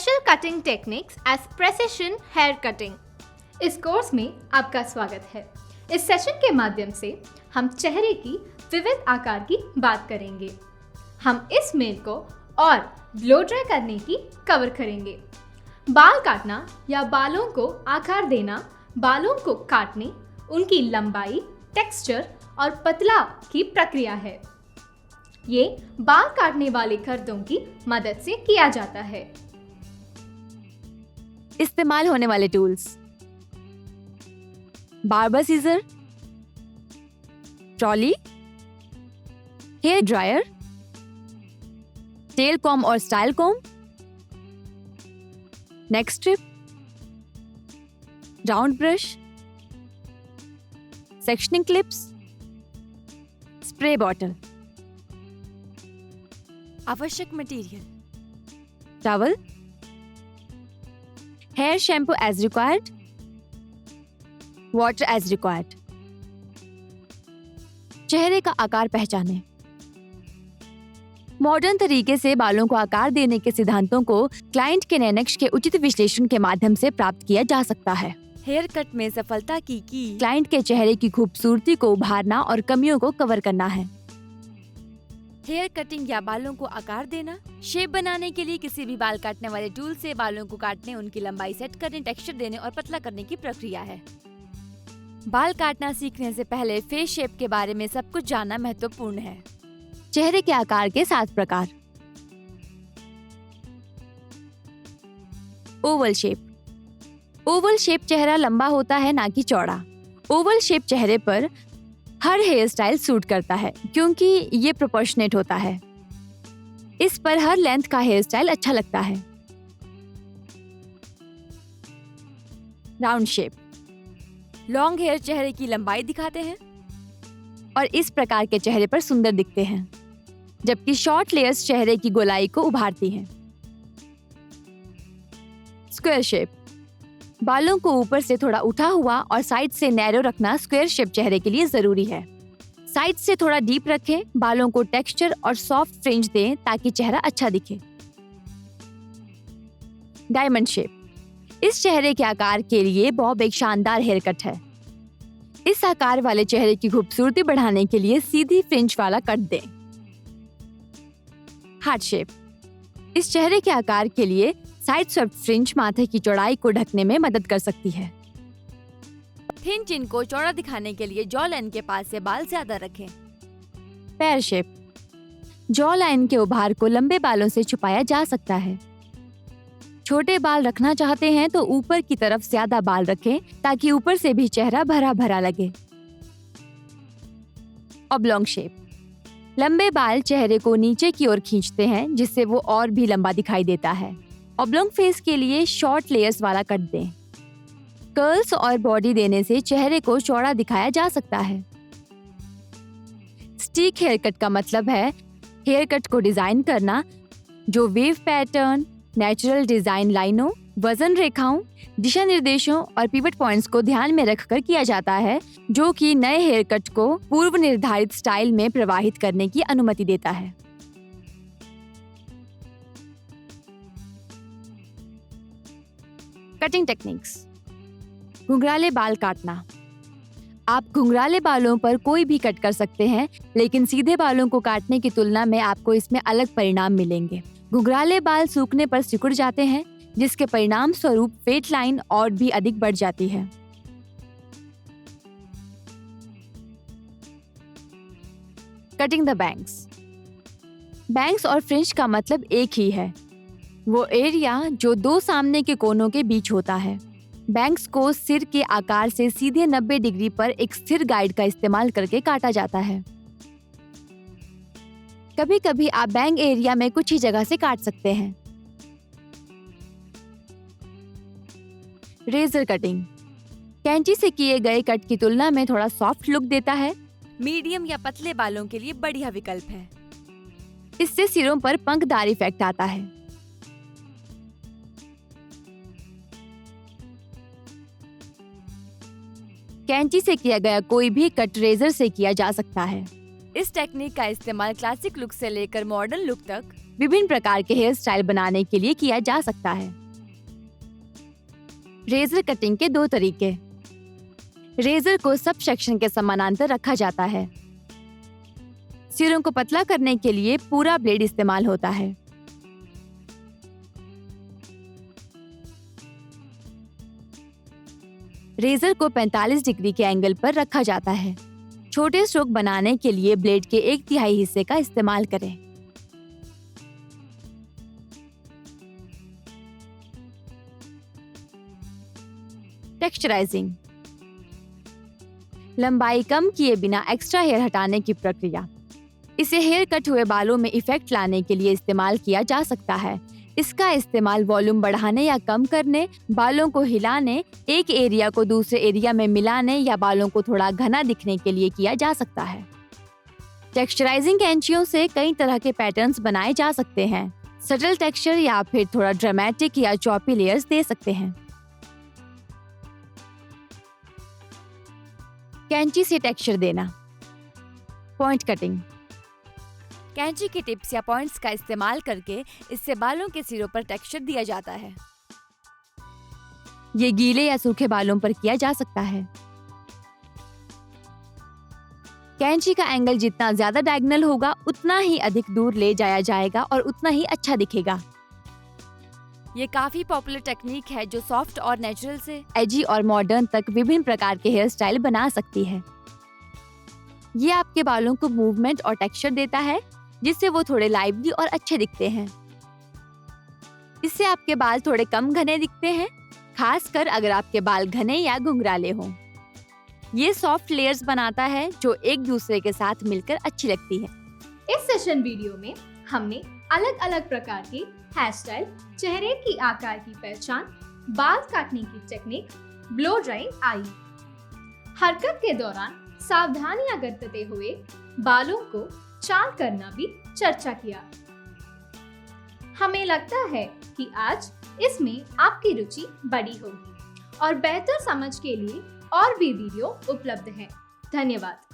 Special cutting techniques as precision hair cutting. इस course में आपका स्वागत है। इस सेशन के माध्यम से हम चेहरे की विविध आकार की बात करेंगे। हम इस मेल को और ब्लो ड्राई करने की कवर करेंगे। बाल काटना या बालों को आकार देना बालों को काटने, उनकी लंबाई, टेक्सचर और पतला की प्रक्रिया है। ये बाल काटने वाले कर्दों की मदद से किया जाता है। इस्तेमाल होने वाले tools: barber scissor, trolley, hair dryer, tail comb और style comb, neck strip, round brush, sectioning clips, spray bottle. आवश्यक material: towel, hair shampoo as required, water as required. चेहरे का आकार पहचानें। मॉडर्न तरीके से बालों को आकार देने के सिद्धांतों को क्लाइंट के नैनक्स के उचित विश्लेषण के माध्यम से प्राप्त किया जा सकता है। हेयर कट में सफलता की क्लाइंट के चेहरे की खूबसूरती को उभारना और कमियों को कवर करना है। हेयर कटिंग या बालों को आकार देना, शेप बनाने के लिए किसी भी बाल काटने वाले टूल से बालों को काटने, उनकी लंबाई सेट करने, टेक्सचर देने और पतला करने की प्रक्रिया है। बाल काटना सीखने से पहले फेस शेप के बारे में सब कुछ जानना महत्वपूर्ण है। चेहरे के आकार के 7 प्रकार। Oval shape. ओवल शेप चेहरा लंबा होता है, ना कि चौड़ा। ओवल शेप चेहरे पर हर हेयर स्टाइल सूट करता है क्योंकि ये प्रोपोर्शनेट होता है। इस पर हर लेंथ का हेयर स्टाइल अच्छा लगता है। Round shape. लॉन्ग हेयर चेहरे की लंबाई दिखाते हैं और इस प्रकार के चेहरे पर सुंदर दिखते हैं, जबकि शॉर्ट लेयर्स चेहरे की गोलाई को उभारती हैं। Square shape. बालों को ऊपर से थोड़ा उठा हुआ और साइड से नैरो रखना स्क्वायर शेप चेहरे के लिए जरूरी है। साइड से थोड़ा डीप रखें, बालों को टेक्सचर और सॉफ्ट फ्रिंज दें ताकि चेहरा अच्छा दिखे। Diamond shape. इस चेहरे के आकार के लिए बॉब एक शानदार हेयर कट है। इस आकार वाले चेहरे की खूबसूरती बढ़ाने के लिए सीधी फ्रिंज वाला कट दें। Heart shape. इस चेहरे के आकार के लिए साइड स्वेप्ट फ्रिंज माथे की चौड़ाई को ढकने में मदद कर सकती है। थिन चिन को चौड़ा दिखाने के लिए जॉ लाइन के पास से बाल ज्यादा रखें। पैर शेप। जॉ लाइन के उभार को लंबे बालों से छुपाया जा सकता है। छोटे बाल रखना चाहते हैं तो ऊपर की तरफ ज्यादा बाल रखें ताकि ऊपर से भी चेहरा भरा भरा लगे। ऑब्लोंग शेप। लंबे बाल चेहरे को नीचे की ओर खींचते हैं जिससे वो और भी लंबा दिखाई देता है। ऑब्लोंग फेस के लिए शॉर्ट लेयर्स वाला कट दें। कर्ल्स और बॉडी देने से चेहरे को चौड़ा दिखाया जा सकता है। स्टिक हेयर कट का मतलब है हेयर कट को डिजाइन करना जो वेव पैटर्न, नेचुरल डिजाइन लाइनों, वजन रेखाओं, दिशा निर्देशों और पिवट पॉइंट्स को ध्यान में रखकर किया जाता है, जो कि नए हेयर कट को पूर्व निर्धारित स्टाइल में प्रवाहित करने की अनुमति देता है। Cutting techniques. घुंघराले बाल काटना। आप घुंघराले बालों पर कोई भी कट कर सकते हैं, लेकिन सीधे बालों को काटने की तुलना में आपको इसमें अलग परिणाम मिलेंगे। घुंघराले बाल सूखने पर सिकुड़ जाते हैं, जिसके परिणाम स्वरूप फेट लाइन और भी अधिक बढ़ जाती है। Cutting the bangs. बैंग्स और फ्रिंज का मतलब एक ही है, वो एरिया जो 2 सामने के कोनों के बीच होता है। बैंग्स को सिर के आकार से सीधे 90 डिग्री पर एक स्थिर गाइड का इस्तेमाल करके काटा जाता है। कभी कभी आप बैंग एरिया में कुछ ही जगह से काट सकते हैं। Razor cutting. कैंची से किए गए कट की तुलना में थोड़ा सॉफ्ट लुक देता है। मीडियम या पतले बालों के लिए बढ़िया विकल्प है। इससे सिरों पर पंखदार इफेक्ट आता है। कैंची से किया गया कोई भी कट रेजर से किया जा सकता है। इस टेक्निक का इस्तेमाल क्लासिक लुक से लेकर मॉडर्न लुक तक विभिन्न प्रकार के हेयर स्टाइल बनाने के लिए किया जा सकता है। रेजर कटिंग के 2 तरीके। रेजर को सब सेक्शन के समानांतर रखा जाता है। सिरों को पतला करने के लिए पूरा ब्लेड इस्तेमाल होता है। रेजर को 45 डिग्री के एंगल पर रखा जाता है। छोटे स्ट्रोक बनाने के लिए ब्लेड के 1/3 हिस्से का इस्तेमाल करें। टेक्सचराइजिंग, लंबाई कम किए बिना एक्स्ट्रा हेयर हटाने की प्रक्रिया। इसे हेयर कट हुए बालों में इफेक्ट लाने के लिए इस्तेमाल किया जा सकता है। इसका इस्तेमाल वॉल्यूम बढ़ाने या कम करने, बालों को हिलाने, एक एरिया को दूसरे एरिया में मिलाने या बालों को थोड़ा घना दिखने के लिए किया जा सकता है। टेक्सचराइजिंग कैंचियों से कई तरह के पैटर्न्स बनाए जा सकते हैं। सटल टेक्सचर या फिर थोड़ा ड्रामेटिक या चॉपी लेयर्स दे सकते हैं। कैंची से टेक्सचर देना। पॉइंट कटिंग, कैंची के टिप्स या पॉइंट्स का इस्तेमाल करके इससे बालों के सिरों पर टेक्सचर दिया जाता है। ये गीले या सूखे बालों पर किया जा सकता है। कैंची का एंगल जितना ज्यादा डायगोनल होगा उतना ही अधिक दूर ले जाया जाएगा और उतना ही अच्छा दिखेगा। ये काफी पॉपुलर टेक्निक है जो सॉफ्ट और नेचुरल से एजी और मॉडर्न तक विभिन्न प्रकार के हेयर स्टाइल बना सकती है। ये आपके बालों को मूवमेंट और टेक्सचर देता है जिससे वो थोड़े लाइवली और अच्छे दिखते हैं। इससे आपके बाल थोड़े कम घने दिखते हैं, खासकर अगर आपके बाल घने या घुंघराले हों। ये सॉफ्ट लेयर्स बनाता है जो एक दूसरे के साथ मिलकर अच्छी लगती है। इस सेशन वीडियो में हमने अलग अलग प्रकार की हेयर स्टाइल, चेहरे की आकार की पहचान, बाल काटने की टेक्निक, ब्लो ड्राइंग आई, हरकत के दौरान सावधानियां बरतते हुए बालों को चाल करना भी चर्चा किया। हमें लगता है कि आज इसमें आपकी रुचि बढ़ी होगी और बेहतर समझ के लिए और भी वीडियो उपलब्ध हैं। धन्यवाद।